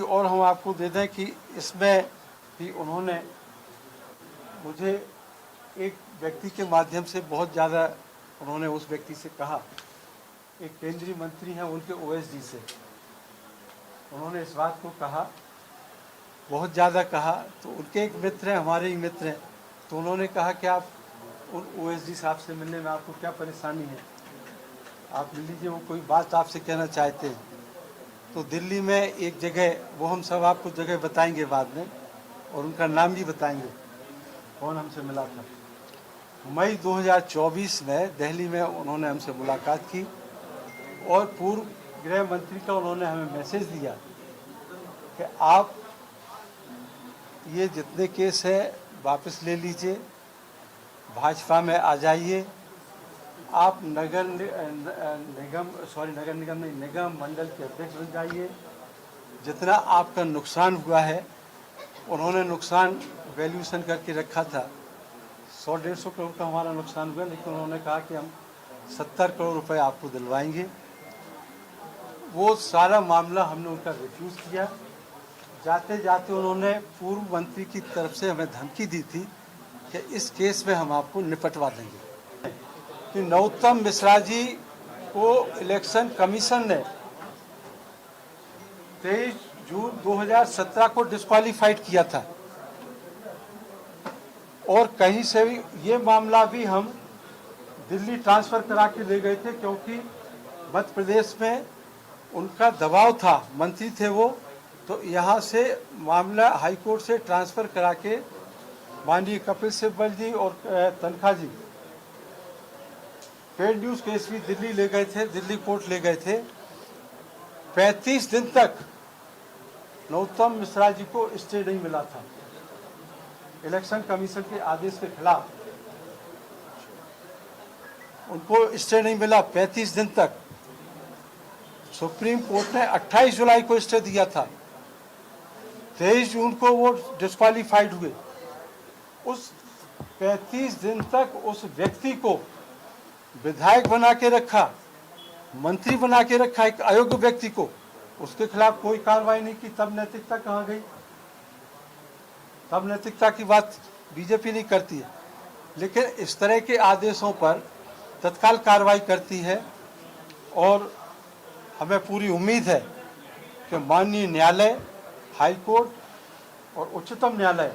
और हम आपको दे दें कि इसमें भी उन्होंने मुझे एक व्यक्ति के माध्यम से बहुत ज़्यादा उन्होंने उस व्यक्ति से कहा, एक केंद्रीय मंत्री हैं उनके ओएसडी से उन्होंने इस बात को कहा, बहुत ज़्यादा कहा। तो उनके एक मित्र हैं, हमारे ही मित्र हैं, तो उन्होंने कहा कि आप उन ओएसडी साहब से मिलने में आपको क्या परेशानी है, आप मिल लीजिए, वो कोई बात आपसे कहना चाहते हैं। तो दिल्ली में एक जगह, वो हम सब आपको जगह बताएंगे बाद में, और उनका नाम भी बताएंगे कौन हमसे मिला था। मई 2024 में दिल्ली में उन्होंने हमसे मुलाकात की और पूर्व गृह मंत्री का उन्होंने हमें मैसेज दिया कि आप ये जितने केस है वापस ले लीजिए, भाजपा में आ जाइए, आप नगर निगम मंडल के अध्यक्ष बन जाइए। जितना आपका नुकसान हुआ है, उन्होंने नुकसान वैल्यूएशन करके रखा था, 100-150 करोड़ का हमारा नुकसान हुआ, लेकिन उन्होंने कहा कि हम 70 करोड़ रुपए आपको दिलवाएंगे। वो सारा मामला हमने उनका रिफ्यूज़ किया। जाते जाते उन्होंने पूर्व मंत्री की तरफ से हमें धमकी दी थी कि इस केस में हम आपको निपटवा देंगे। कि नरोत्तम मिश्रा जी को इलेक्शन कमीशन ने 23 जून 2017 को डिस्क्वालीफाइड किया था, और कहीं से भी ये मामला भी हम दिल्ली ट्रांसफ़र करा के ले गए थे, क्योंकि मध्य प्रदेश में उनका दबाव था, मंत्री थे वो, तो यहाँ से मामला हाई कोर्ट से ट्रांसफ़र करा के माननीय कपिल सिब्बल जी और तनखा जी पेड न्यूज़ केस भी दिल्ली ले गए थे, दिल्ली कोर्ट ले गए थे। 35 दिन तक नरोत्तम मिश्रा जी को स्टे नहीं मिला था इलेक्शन कमीशन के आदेश के खिलाफ, उनको स्टे नहीं मिला 35 दिन तक। सुप्रीम कोर्ट ने 28 जुलाई को स्टे दिया था, 23 जून को वो डिस्क्वालीफाइड हुए। उस 35 दिन तक उस व्यक्ति को विधायक बना के रखा, मंत्री बना के रखा, एक अयोग्य व्यक्ति को, उसके खिलाफ कोई कार्रवाई नहीं की। तब नैतिकता कहाँ गई? तब नैतिकता की बात बीजेपी नहीं करती है, लेकिन इस तरह के आदेशों पर तत्काल कार्रवाई करती है। और हमें पूरी उम्मीद है कि माननीय न्यायालय, हाई कोर्ट और उच्चतम न्यायालय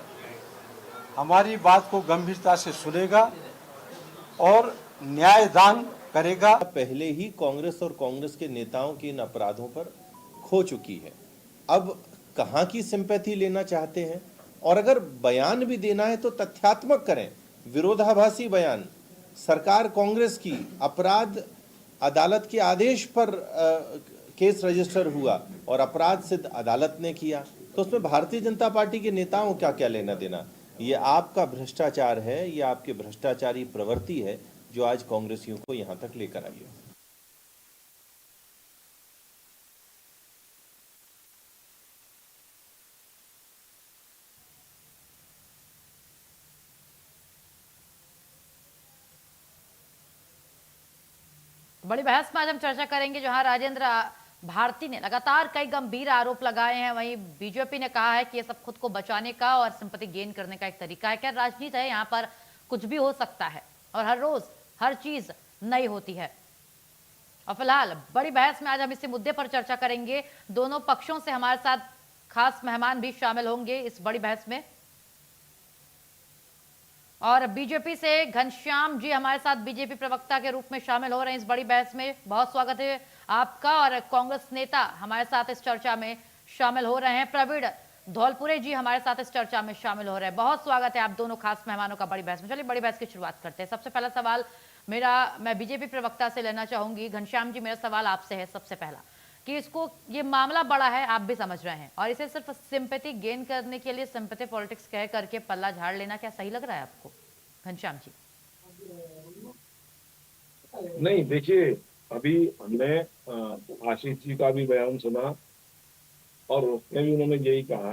हमारी बात को गंभीरता से सुनेगा और न्यायदान करेगा। पहले ही कांग्रेस और कांग्रेस के नेताओं के इन अपराधों पर खो चुकी है, अब कहां की सिंपैथी लेना चाहते हैं? और अगर बयान भी देना है तो तथ्यात्मक करें, विरोधाभासी बयान। सरकार कांग्रेस की, अपराध अदालत के आदेश पर केस रजिस्टर हुआ और अपराध सिद्ध अदालत ने किया, तो उसमें भारतीय जनता पार्टी के नेताओं क्या क्या लेना देना? ये आपका भ्रष्टाचार है, ये आपकी भ्रष्टाचारी प्रवृत्ति है जो आज कांग्रेसियों को यहां तक लेकर आई है। बड़ी बहस में आज हम चर्चा करेंगे, जहां राजेंद्र भारती ने लगातार कई गंभीर आरोप लगाए हैं, वहीं बीजेपी ने कहा है कि ये सब खुद को बचाने का और सिंपैथी गेन करने का एक तरीका है। क्या राजनीति है, यहाँ पर कुछ भी हो सकता है और हर रोज हर चीज नई होती है। और फिलहाल बड़ी बहस में आज हम इसी मुद्दे पर चर्चा करेंगे। दोनों पक्षों से हमारे साथ खास मेहमान भी शामिल होंगे इस बड़ी बहस में, और बीजेपी से घनश्याम जी हमारे साथ बीजेपी प्रवक्ता के रूप में शामिल हो रहे हैं इस बड़ी बहस में। बहुत स्वागत है आपका। और कांग्रेस नेता हमारे साथ इस चर्चा में शामिल हो रहे हैं, प्रवीण धौलपुरे जी हमारे साथ इस चर्चा में शामिल हो रहे हैं। बहुत स्वागत है आप दोनों खास मेहमानों का बड़ी बहस में। चलिए बड़ी बहस की शुरुआत करते हैं। सबसे पहला सवाल मैं बीजेपी प्रवक्ता से लेना चाहूंगी। घनश्याम जी, मेरा सवाल आपसे है सबसे पहला कि इसको, ये मामला बड़ा है, आप भी समझ रहे हैं, और इसे सिर्फ सिंपैथी गेन करने के लिए सिंपैथी पॉलिटिक्स कह करके पल्ला झाड़ लेना क्या सही लग रहा है आपको? घनश्याम जी। नहीं, देखिए, अभी हमने आशीष जी का भी बयान सुना और उसमें भी उन्होंने यही कहा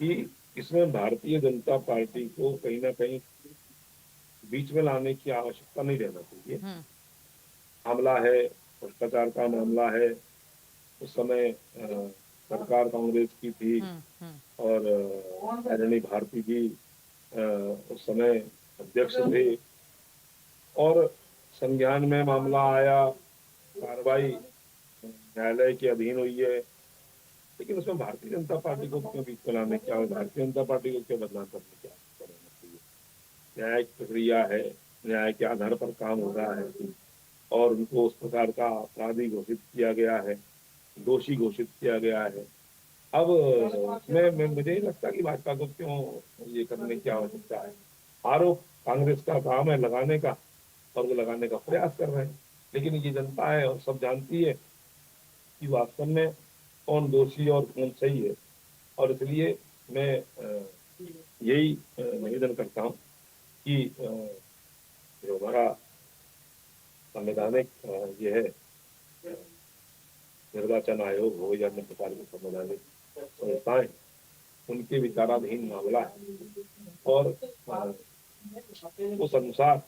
कि इसमें भारतीय जनता पार्टी को कहीं ना कहीं बीच में लाने की आवश्यकता नहीं रहना चाहिए। मामला है, भ्रष्टाचार का मामला है, उस समय सरकार कांग्रेस की थी हम्म। और आदरणीय भारती जी उस समय अध्यक्ष थे और संज्ञान में मामला आया, कार्रवाई न्यायालय के अधीन हुई है, लेकिन उसमें भारतीय जनता पार्टी को क्यों बीच में लाने, क्या भारतीय जनता पार्टी को क्यों बदनाम करने क्या करना चाहिए? न्यायिक प्रक्रिया है, न्याय के आधार पर काम हो रहा है और उनको उस प्रकार का अपराधी घोषित किया गया है, दोषी घोषित किया गया है। अब मैं मुझे नहीं लगता कि भाजपा को क्यों ये करने की आवश्यकता है। आरोप कांग्रेस का काम है लगाने का और वो लगाने का प्रयास कर रहे हैं, लेकिन ये जनता है और सब जानती है कि वास्तव में कौन दोषी और कौन सही है। और इसलिए मैं यही निवेदन करता हूँ कि जो हमारा संवैधानिक ये है निर्वाचन आयोग हो या अन्य प्रकार की संवैधानिक संस्थाएं, उनके विचाराधीन मामला है और उस अनुसार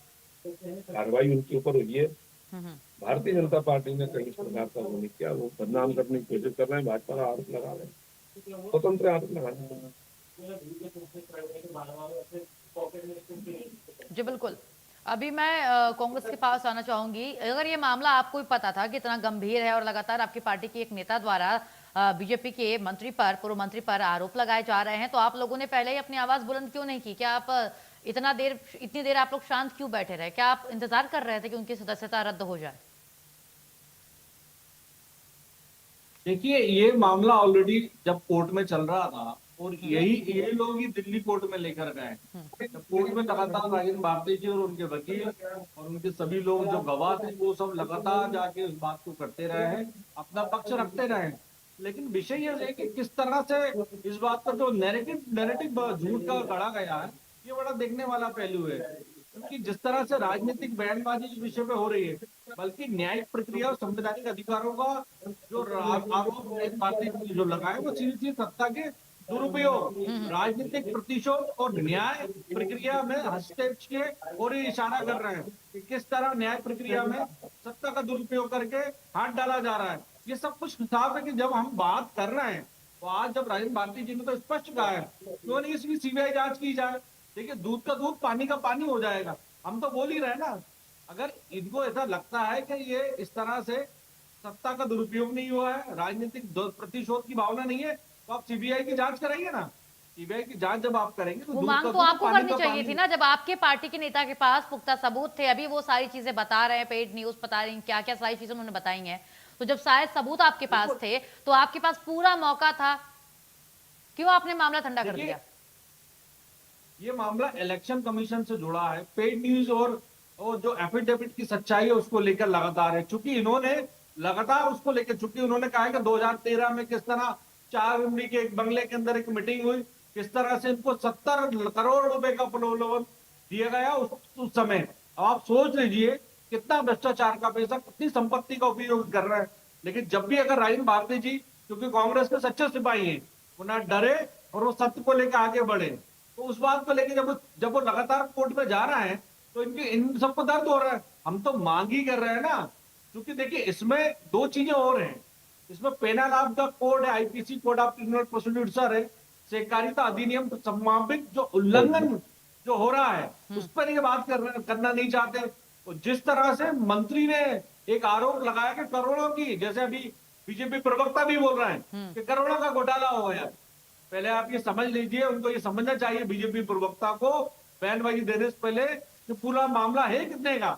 कार्रवाई उनके ऊपर हुई है। भारतीय जनता पार्टी ने कहीं इस प्रकार का वो नहीं किया, वो बदनाम करने की कोशिश कर रहे हैं, भाजपा का आरोप लगा रहे हैं, स्वतंत्र आरोप लगाने हैं। जी बिल्कुल। अभी मैं कांग्रेस के पास आना चाहूंगी। अगर ये मामला आपको भी पता था कि इतना गंभीर है और लगातार आपकी पार्टी के एक नेता द्वारा बीजेपी के मंत्री पर, पूर्व मंत्री पर आरोप लगाए जा रहे हैं, तो आप लोगों ने पहले ही अपनी आवाज बुलंद क्यों नहीं की? क्या आप इतनी देर आप लोग शांत क्यों बैठे रहे? क्या आप इंतजार कर रहे थे कि उनकी सदस्यता रद्द हो जाए? देखिए, ये मामला ऑलरेडी जब कोर्ट में चल रहा था और ये लोग ही दिल्ली कोर्ट में लेकर गए। जब कोर्ट में लगातार राजन भारती जी और उनके वकील और उनके सभी लोग जो गवाह थे वो सब लगातार जाके उस बात को करते रहे हैं, अपना पक्ष रखते रहे। लेकिन विषय ये है कि किस तरह से इस बात पर जो नैरेटिव झूठ का गढ़ा गया है, ये बड़ा देखने वाला पहलू है। क्योंकि जिस तरह से राजनीतिक बयानबाजी इस विषय पे हो रही है, बल्कि न्यायिक प्रक्रिया और संवैधानिक अधिकारों का जो आरोप पार्टी जो लगाए वो सीधी सत्ता के दुरुपयोग, राजनीतिक प्रतिशोध और न्याय प्रक्रिया में हस्तक्षेप के और इशारा कर रहे हैं कि किस तरह न्याय प्रक्रिया में सत्ता का दुरुपयोग करके हाथ डाला जा रहा है। ये सब कुछ हिसाब है कि जब हम बात कर रहे हैं तो आज जब राजन भारती जी ने तो स्पष्ट कहा है क्यों नहीं इसकी सीबीआई जांच की जाए। देखिए, दूध का दूध पानी का पानी हो जाएगा। हम तो बोल ही रहे ना, अगर इनको ऐसा लगता है कि ये इस तरह से सत्ता का दुरुपयोग नहीं हुआ है, राजनीतिक प्रतिशोध की भावना नहीं है, तो आप सीबीआई की जांच कराइए ना। सीबीआई की जांच जब आप करेंगे तो वो मांग तो आपको करनी चाहिए थी ना, जब आपके पार्टी के नेता के पास पुख्ता सबूत थे। अभी वो सारी चीजें बता रहे हैं, पेड न्यूज बता रही हैं, क्या क्या सारी चीजें उन्होंने बताई हैं। तो जब शायद सबूत आपके पास थे तो आपके पास पूरा मौका था, क्यों आपने मामला ठंडा कर दिया? ये मामला इलेक्शन कमीशन से जुड़ा है। पेड न्यूज और जो एफिडेविट की सच्चाई है उसको लेकर लगातार है। चूंकि इन्होंने लगातार उसको लेकर, चूंकि उन्होंने कहा है कि 2013 में किस तरह 4 उम्री के एक बंगले के अंदर एक मीटिंग हुई, किस तरह से इनको 70 करोड़ रुपए का प्रलोभन दिया गया उस समय। आप सोच लीजिए कितना भ्रष्टाचार का पैसा, कितनी संपत्ति का उपयोग कर रहे हैं। लेकिन जब भी अगर राजन भारती जी, क्योंकि कांग्रेस के सच्चे सिपाही हैं, वो ना डरे और वो सत्य को लेकर आगे बढ़े, तो उस बात को लेकर जब वो लगातार कोर्ट में जा रहा है तो इन सबको दर्द हो रहा है। हम तो मांग ही कर रहे हैं ना, क्योंकि देखिए इसमें दो चीजें और हैं। इसमें पेनल ऑफ द कोड है, IPC code of criminal procedure है, सहकारिता अधिनियम संभावित जो उल्लंघन जो हो रहा है उस पर ये बात करना नहीं चाहते। तो जिस तरह से मंत्री ने एक आरोप लगाया कि करोड़ों की, जैसे अभी बीजेपी प्रवक्ता भी बोल रहे हैं कि करोड़ों का घोटाला हो गया। पहले आप ये समझ लीजिए, उनको ये समझना चाहिए बीजेपी प्रवक्ता को बयानबाजी देने से पहले कि पूरा मामला है कितने का,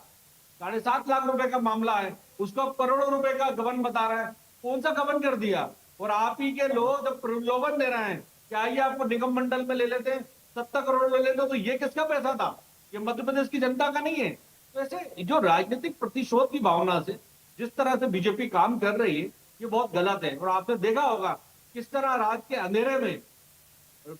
7.5 लाख रुपए का मामला है, उसको करोड़ों रुपए का गबन बता रहे हैं। कौन सा गबन कर दिया? और आप ही के लोग जब प्रलोभन दे रहे हैं कि आइए आपको निगम मंडल में ले लेते हैं, 70 करोड़ ले लेते, तो ये किसका पैसा था? ये मध्य प्रदेश की जनता का नहीं है। तो ऐसे जो राजनीतिक प्रतिशोध की भावना से जिस तरह से बीजेपी काम कर रही है, ये बहुत गलत है। और आपने देखा होगा किस तरह रात के अंधेरे में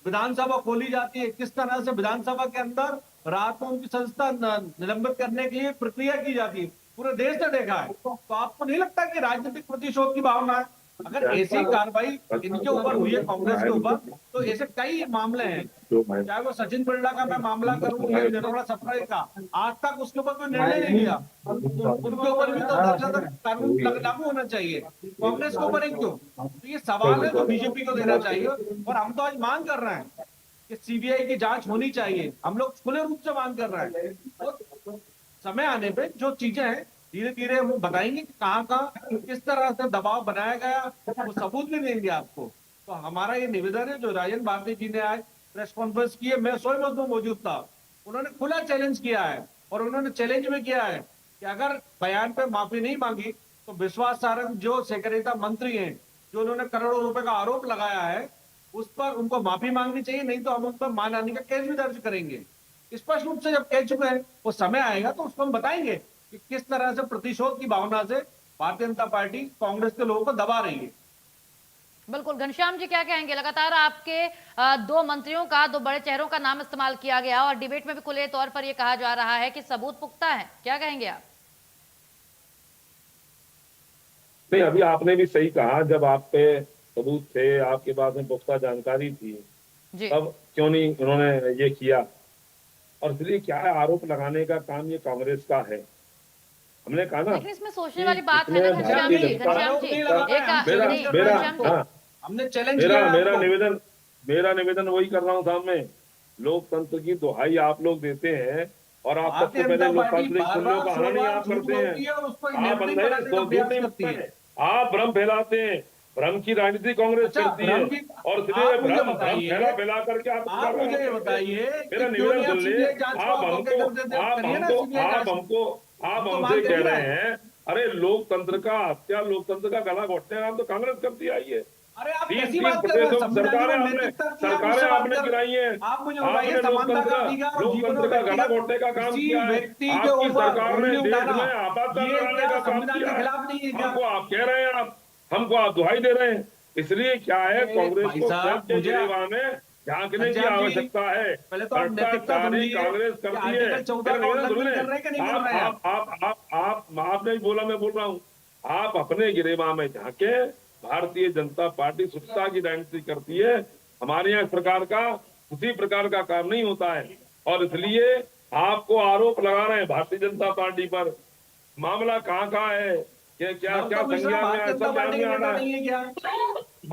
विधानसभा खोली जाती है, किस तरह से विधानसभा के अंदर रात में उनकी संस्था निलंबित करने के लिए प्रक्रिया की जाती है। पूरे देश ने देखा है। तो आपको नहीं लगता कि राजनीतिक प्रतिशोध की भावना है? अगर ऐसी कार्रवाई इनके ऊपर हुई है, कांग्रेस के ऊपर, तो ऐसे कई मामले हैं, चाहे वो सचिन बिरला का मैं मामला करूं या निर्मला सप्रे का, आज तक उसके ऊपर कोई निर्णय नहीं लिया। तो उनके ऊपर भी तो कानून लागू होना चाहिए, कांग्रेस के ऊपर ही क्यों? तो ये सवाल है जो बीजेपी को देना चाहिए, और हम तो आज मांग कर रहे हैं कि सीबीआई की जांच होनी चाहिए। हम लोग खुले रूप से मांग कर रहे हैं, और समय आने पे जो चीजें हैं धीरे धीरे वो बताएंगे कि कहाँ किस तरह से दबाव बनाया गया, वो सबूत भी देंगे आपको। तो हमारा ये निवेदन है, जो राजन भारती जी ने आज प्रेस कॉन्फ्रेंस की है, मैं स्वयं उसमें मौजूद था, उन्होंने खुला चैलेंज किया है, और उन्होंने चैलेंज में किया है कि अगर बयान पे माफी नहीं मांगी तो विश्वास सारंग जो सहकारिता मंत्री हैं, जो उन्होंने करोड़ों रुपए का आरोप लगाया है, उस पर उनको माफी मांगनी चाहिए, नहीं तो हम उन पर मानहानि का केस भी दर्ज करेंगे। स्पष्ट रूप से जब कह चुके हैं, वो समय आएगा तो उसको हम बताएंगे कि किस तरह से प्रतिशोध की भावना से भारतीय जनता पार्टी कांग्रेस के लोगों को दबा रही है। बिल्कुल। घनश्याम जी क्या कहेंगे? लगातार आपके दो मंत्रियों का, दो बड़े चेहरों का नाम इस्तेमाल किया गया और डिबेट में भी खुले तौर पर यह कहा जा रहा है कि सबूत पुख्ता है, क्या कहेंगे आप? नहीं, अभी आपने भी सही कहा, जब आप पे सबूत थे, आपके पास में पुख्ता जानकारी थी, तब क्यों नहीं उन्होंने ये किया? और इसलिए क्या है, आरोप लगाने का काम ये कांग्रेस का है। हमने कहा ना, लेकिन इसमें सोचने वाली बात है ना घनश्याम जी, हमने चैलेंज मेरा निवेदन वही कर रहा हूँ सामने, लोकतंत्र की दुहाई आप लोग देते हैं, और आप सबसे पहले लोकतांत्रिक मूल्यों का हनन आप करते हैं, आप भ्रम फैलाते हैं, भ्रम की राजनीति कांग्रेस करती है, और इसलिए भ्रम फैला करके आप मुझे ये बताइए, मेरा निवेदन सुन ले, आप हमसे कह रहे हैं, अरे लोकतंत्र का हत्या, लोकतंत्र का गला घोटने का काम तो कांग्रेस करती आई है। अरे आप 30% सरकारें आपने गिराई है, आप मुझे आपने लोकतंत्र का गला घोटने का काम किया है, आपकी सरकार ने देश में आपातकाल लगाने का काम किया है। हमको आप कह रहे हैं, हमको आप दुहाई दे रहे हैं। इसलिए क्या है, कांग्रेस को सबके गिरेवा में झांकने की आवश्यकता है। भ्रष्टाचारी कांग्रेस करती है। आपने ही बोला, मैं बोल रहा हूँ, आप अपने गिरेवा में झांके। भारतीय जनता पार्टी स्वच्छता की राजनीति करती है, हमारे यहाँ सरकार का उसी प्रकार का काम नहीं होता है, और इसलिए आपको आरोप लगा रहे हैं भारतीय जनता पार्टी पर। मामला कहाँ का है, क्या संज्ञान में सब ध्यान में आना है,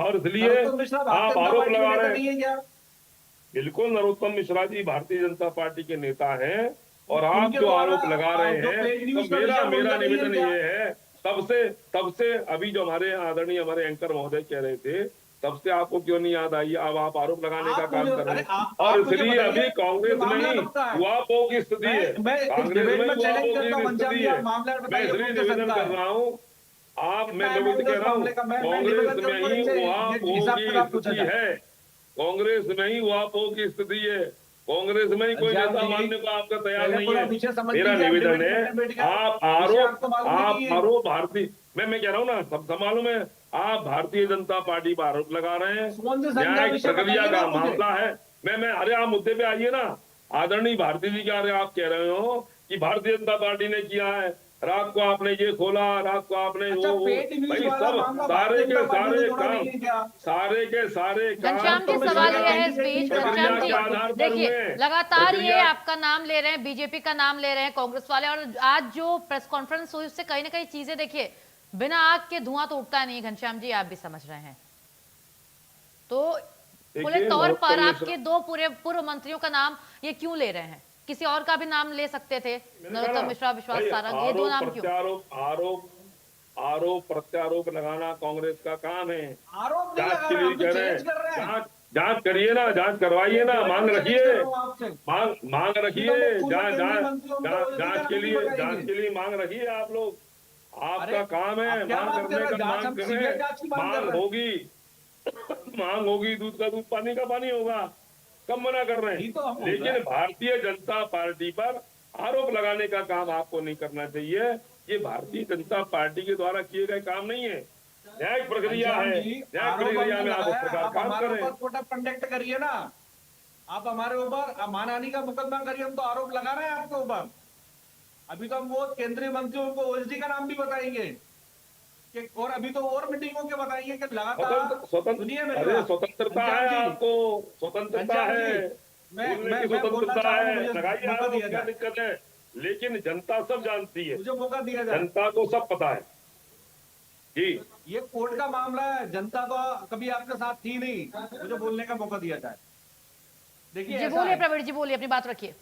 और इसलिए आप आरोप लगा रहे हैं। बिल्कुल, नरोत्तम मिश्रा जी भारतीय जनता पार्टी के नेता हैं, और आप जो आरोप लगा रहे हैं, तो मेरा निवेदन ये है, तब से अभी जो हमारे आदरणीय हमारे एंकर महोदय कह रहे थे, तब से आपको क्यों नहीं याद आई? अब आप आरोप लगाने का काम कर रहे हैं, और इसलिए अभी कांग्रेस में ही हुआपोह की स्थिति है, कांग्रेस में हुआपोह की स्थिति है। मैं इसलिए निवेदन कर रहा हूँ, मैं कह रहा हूँ, कांग्रेस में ही हुआपोह की स्थिति है, कांग्रेस में ही हुआपोह की स्थिति है, कांग्रेस में ही कोई नेता मानने को आपका तैयार नहीं है। मेरा निवेदन है, आप आरोप भारतीय, मैं कह रहा हूँ ना, सब मालूम है, आप भारतीय जनता पार्टी पर आरोप लगा रहे हैं, न्यायिक प्रक्रिया का मामला है। मैं अरे आप मुद्दे पे आइए ना। आदरणीय भारती जी क्या आप कह रहे हो कि भारतीय जनता पार्टी ने किया है, रात को आपने ये खोला, रात को आपने वो भाई सब सारे के सारे घनश्याम जी सवाल ये है इस बीच, घनश्याम जी देखिए लगातार ये आपका नाम ले रहे हैं, बीजेपी का नाम ले रहे हैं कांग्रेस वाले, और आज जो प्रेस कॉन्फ्रेंस हुई उससे कहीं ना कहीं चीजें देखिए, बिना आग के धुआं तो उठता नहीं। घनश्याम जी आप भी समझ रहे हैं, तो खुले तौर पर आपके दो पूर्व मंत्रियों का नाम ये क्यों ले रहे हैं? किसी और का भी नाम ले सकते थे, नरोत्तम मिश्रा, विश्वास सारंग, ये दो नाम क्यों? आरोप प्रत्यारोप लगाना कांग्रेस का काम है। आरोप जांच के लिए कह रहे हैं, जांच करिए ना, जांच करवाइए ना, मांग रखिए, जांच के लिए मांग रखिए। आप लोग, आपका काम है मांग करने का, मांग करें, मांग होगी, दूध का दूध, पानी का पानी होगा, कब मना कर रहे हैं। लेकिन भारतीय जनता पार्टी पर आरोप लगाने का काम आपको नहीं करना चाहिए। ये भारतीय जनता पार्टी के द्वारा किए गए काम नहीं है, न्यायिक प्रक्रिया है, न्यायिक प्रक्रिया में आप उस प्रकार काम करें। कोर्ट ऑफ कंडक्ट करिए ना, आप हमारे ऊपर मानहानि का मुकदमा करिए, हम तो आरोप लगा रहे हैं आपके ऊपर। अभी तो हम वो केंद्रीय मंत्रियों को ओएसडी का नाम भी बताएंगे कि और अभी तो और मीटिंगों के बताइए कि लगातार सुनिए मेरी अरे बात। स्वतंत्रता है, घनश्याम जी, आपको स्वतंत्रता घनश्याम है, जी, मैं बोलने मैं की मैं बोलना स्वतंत्रता चाह रहा है, हूँ, मुझे लगाइए मौका आपको दिया क्या जाए, दिक्कत है। लेकिन जनता सब जानती है, मुझे मौका दिया जाए। जनता को सब पता है जी। ये कोर्ट का मामला है, जनता तो कभी आपके साथ थी नहीं, मुझे बोलने का मौका दिया जाए। देखिए जी ऐसा बोलिए है, प्रवीण जी, बोलिए, अपनी बात रखिए।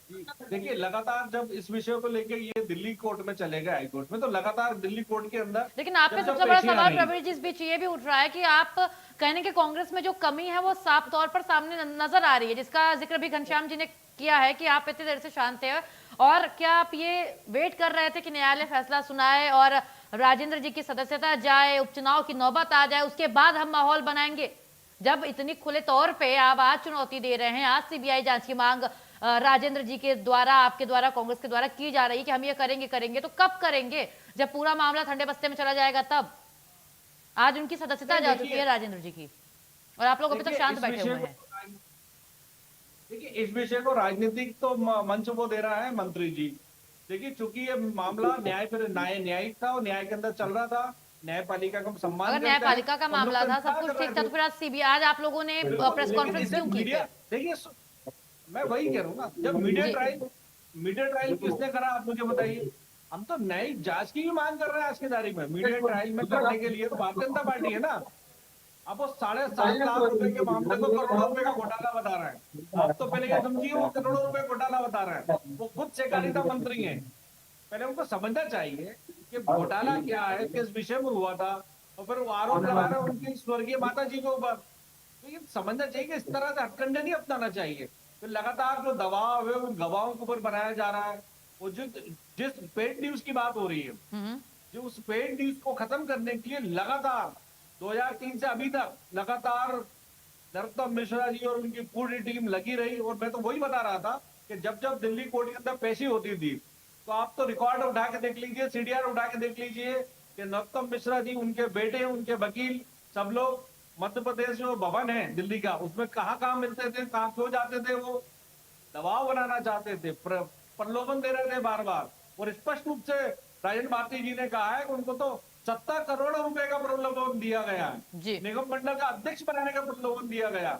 देखिए लगातार जब इस विषय को लेकर ये दिल्ली कोर्ट में चले गए, हाई कोर्ट में, तो लगातार दिल्ली कोर्ट के अंदर लेकिन आप पे जब जब सबसे बड़ा पेशियां सवाल रही, प्रवीण जी इस बीच ये भी उठ रहा है कि आप कहने के कांग्रेस में जो कमी है वो साफ तौर पर सामने नजर आ रही है, जिसका जिक्र भी घनश्याम जी ने किया है कि आप इतनी देर से शांत थे और क्या आप ये वेट कर रहे थे कि न्यायालय फैसला सुनाए और राजेंद्र जी की सदस्यता जाए, उपचुनाव की नौबत आ जाए, उसके बाद हम माहौल बनाएंगे? जब इतनी खुले तौर पे आप आज चुनौती दे रहे हैं, आज सीबीआई जांच की मांग राजेंद्र जी के द्वारा, आपके द्वारा, कांग्रेस के द्वारा की जा रही है कि हम ये करेंगे, तो कब करेंगे? जब पूरा मामला ठंडे बस्ते में चला जाएगा तब। आज उनकी सदस्यता जा चुकी है राजेंद्र जी की और आप लोग अभी तक शांत बैठे हुए हैं। देखिए इस विषय को राजनीतिक तो मंच वो दे रहा है मंत्री जी। देखिए चूंकि ये मामला न्यायिक था और न्याय के अंदर चल रहा था, न्यायपालिका का सम्मान अगर करते हैं, न्यायपालिका का हम लोग मामला तो था, सब इंतजार कुछ कर ठीक रहे था, थे। तो फिर आज सीबीआई, आज आप लोगों ने प्रेस कॉन्फ्रेंस क्यों की मीडिया, फिर? देखिए मैं वही कह रहा हूँ ना, जब मीडिया ट्रायल किसने करा, आप मुझे बताइए। हम तो न्यायिक जांच की भी मांग कर रहे हैं आज की तारीख में। मीडिया ट्रायल में करने के लिए तो भारतीय जनता पार्टी है ना। अब वो 7.5 लाख रुपए के मामले को करोड़ों रुपए का घोटाला बता रहे हैं। आप तो पहले ये समझिए वो करोड़ों रुपए घोटाला बता रहे हैं, वो खुद सहकारिता मंत्री हैं। पहले उनको समझना चाहिए कि घोटाला क्या है, किस विषय में हुआ था, और फिर वो आरोप लगा रहे हैं उनकी स्वर्गीय माता जी के ऊपर। तो ये समझना चाहिए कि इस तरह से हथकंडे नहीं अपनाना चाहिए। फिर लगातार जो दबाव है उन गवाहों के ऊपर बनाया जा रहा है। वो जिस पेड न्यूज की बात हो रही है, जो उस पेड न्यूज को खत्म करने के लिए लगातार 2003 से अभी तक लगातार नरोत्तम मिश्रा जी और उनकी पूरी टीम लगी रही। और मैं तो वही बता रहा था कि जब जब दिल्ली कोर्ट के अंदर पेशी होती थी, तो आप तो रिकॉर्ड उठा के देख लीजिए, सीडीआर उठा के देख लीजिए कि नरोत्तम मिश्रा जी, उनके बेटे, उनके वकील, सब लोग मध्य प्रदेश जो भवन है दिल्ली का, उसमें कहाँ मिलते थे, कहाँ क्यों जाते थे, वो दबाव बनाना चाहते थे, प्रलोभन दे रहे थे बार बार। और स्पष्ट रूप से राजन भारती जी ने कहा है कि उनको तो 70 करोड़ रुपए का प्रलोभन दिया गया है, निगम मंडल का अध्यक्ष बनाने का प्रलोभन दिया गया।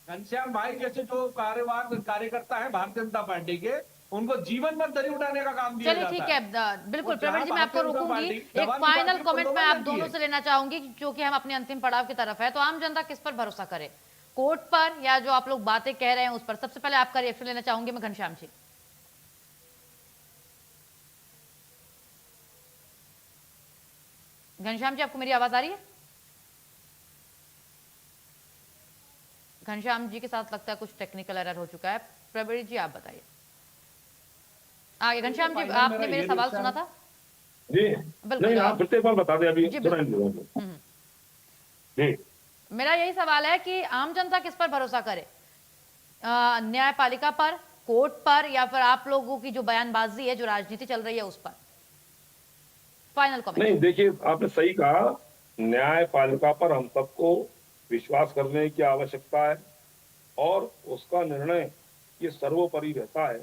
घनश्याम भाई जैसे जो कार्यकर्ता है भारतीय जनता पार्टी के, उनको जीवन में दरी उठाने का काम दिया चलिए जाता ठीक है, बिल्कुल और प्रवीण जी, मैं आपको भारतीय जनता रोकूंगी। पार्टी एक जवानी फाइनल पार्टी कमेंट मैं प्रलोभन आप देती दोनों है। से लेना चाहूंगी क्योंकि हम अपने अंतिम पड़ाव की तरफ है। तो आम जनता किस पर भरोसा करे, कोर्ट पर या जो आप लोग बातें कह रहे हैं उस पर? सबसे पहले आपका रिएक्शन लेना चाहूंगी मैं घनश्याम जी। घनश्याम जी, आपको मेरी आवाज आ रही है? घनश्याम जी के साथ लगता है कुछ टेक्निकल एरर हो चुका है। प्रवीण जी आप बताइए आगे। घनश्याम जी, आपने मेरे सवाल सुना था? जी बिल्कुल, नहीं, आप फिर से एक बार बता दें, अभी जी, सुना नहीं लोगों को। जी मेरा यही सवाल है कि आम जनता किस पर भरोसा करे, न्यायपालिका पर, कोर्ट पर, या फिर आप लोगों की जो बयानबाजी है, जो राजनीति चल रही है उस पर? Final comment. नहीं, देखिए आपने सही कहा, न्यायपालिका पर हम सबको विश्वास करने की आवश्यकता है और उसका निर्णय ये सर्वोपरि रहता है।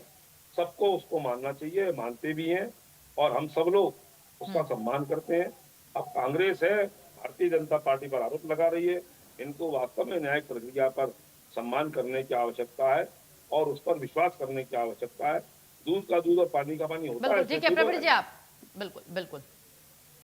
सबको उसको मानना चाहिए, मानते भी हैं और हम सब लोग उसका सम्मान करते हैं। अब कांग्रेस है, भारतीय जनता पार्टी पर आरोप लगा रही है, इनको वास्तव में न्यायिक प्रक्रिया पर सम्मान करने की आवश्यकता है और उस पर विश्वास करने की आवश्यकता है। दूध का दूध और पानी का पानी होता है। बिल्कुल ठीक है प्रवीण जी, आप बिल्कुल बिल्कुल